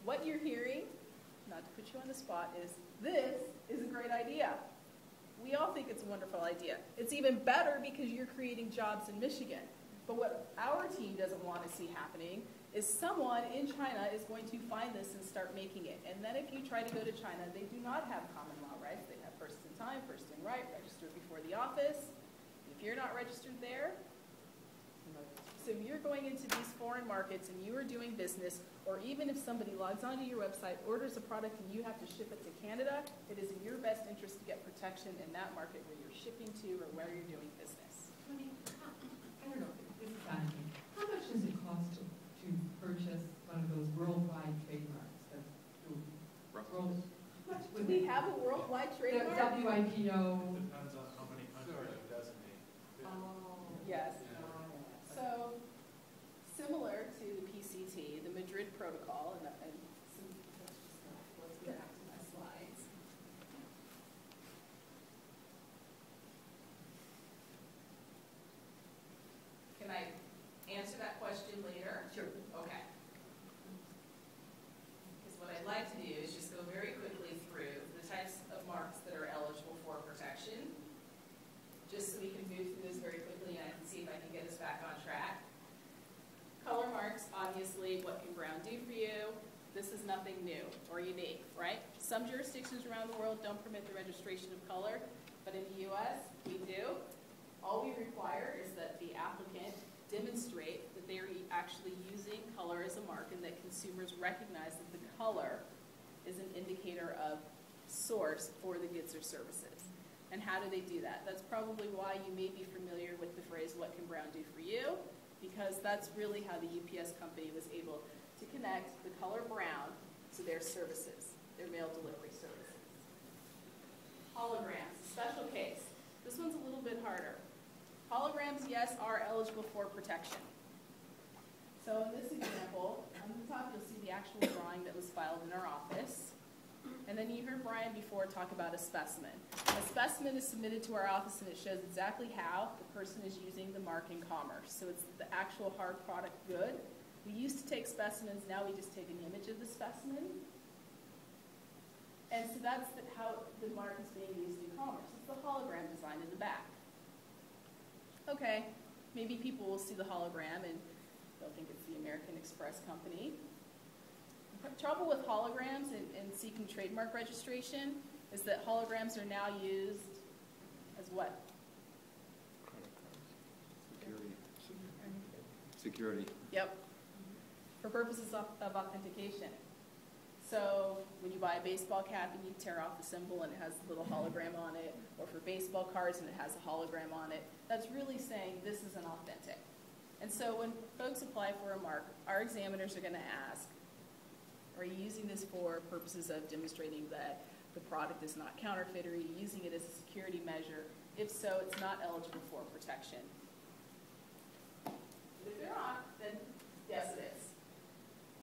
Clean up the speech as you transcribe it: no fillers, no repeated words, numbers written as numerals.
what you're hearing, not to put you on the spot, is this is a great idea. We all think it's a wonderful idea. It's even better because you're creating jobs in Michigan. But what our team doesn't want to see happening is someone in China is going to find this and start making it. And then if you try to go to China, they do not have common law rights. They have first in time, first in right, registered before the office. If you're not registered there, so if you're going into these foreign markets and you are doing business, or even if somebody logs onto your website, orders a product, and you have to ship it to Canada, it is in your best interest to get protection in that market where you're shipping to or where you're doing business. I don't know, this is asking, how much does it cost to purchase one of those worldwide trademarks? Do we have a worldwide trademark? The WIPO. Depends on how many countries you designate. Oh. Yes. Yeah. So, similar to the PCT, the Madrid Protocol, and let's get back to my slides. Can I answer that question later? Sure. Okay. Because what I'd like to do is just go very quickly through the types of marks that are eligible for protection, just so we can move through this very quickly and I can see if I can get us back on track. Color marks, obviously, what can Brown do for you? This is nothing new or unique, right? Some jurisdictions around the world don't permit the registration of color, but in the US, we do. All we require is that the applicant demonstrate that they are actually using color as a mark and that consumers recognize that the color is an indicator of source for the goods or services. And how do they do that? That's probably why you may be familiar with the phrase, what can Brown do for you? Because that's really how the UPS company was able to connect the color brown to their services, their mail delivery services. Holograms, special case. This one's a little bit harder. Holograms, yes, are eligible for protection. So in this example, on the top you'll see the actual drawing that was filed in our office. And then you heard Brian before talk about a specimen. A specimen is submitted to our office and it shows exactly how the person is using the mark in commerce. So it's the actual hard product good. We used to take specimens, now we just take an image of the specimen. And so that's how the mark is being used in commerce. It's the hologram design in the back. Okay, maybe people will see the hologram and they'll think it's the American Express company. The trouble with holograms and seeking trademark registration is that holograms are now used as what? Security. Security. Yep. For purposes of authentication. So when you buy a baseball cap and you tear off the symbol and it has a little hologram on it, or for baseball cards and it has a hologram on it, that's really saying this isn't authentic. And so when folks apply for a mark, our examiners are going to ask, are you using this for purposes of demonstrating that the product is not counterfeit? Or are you using it as a security measure? If so, it's not eligible for protection.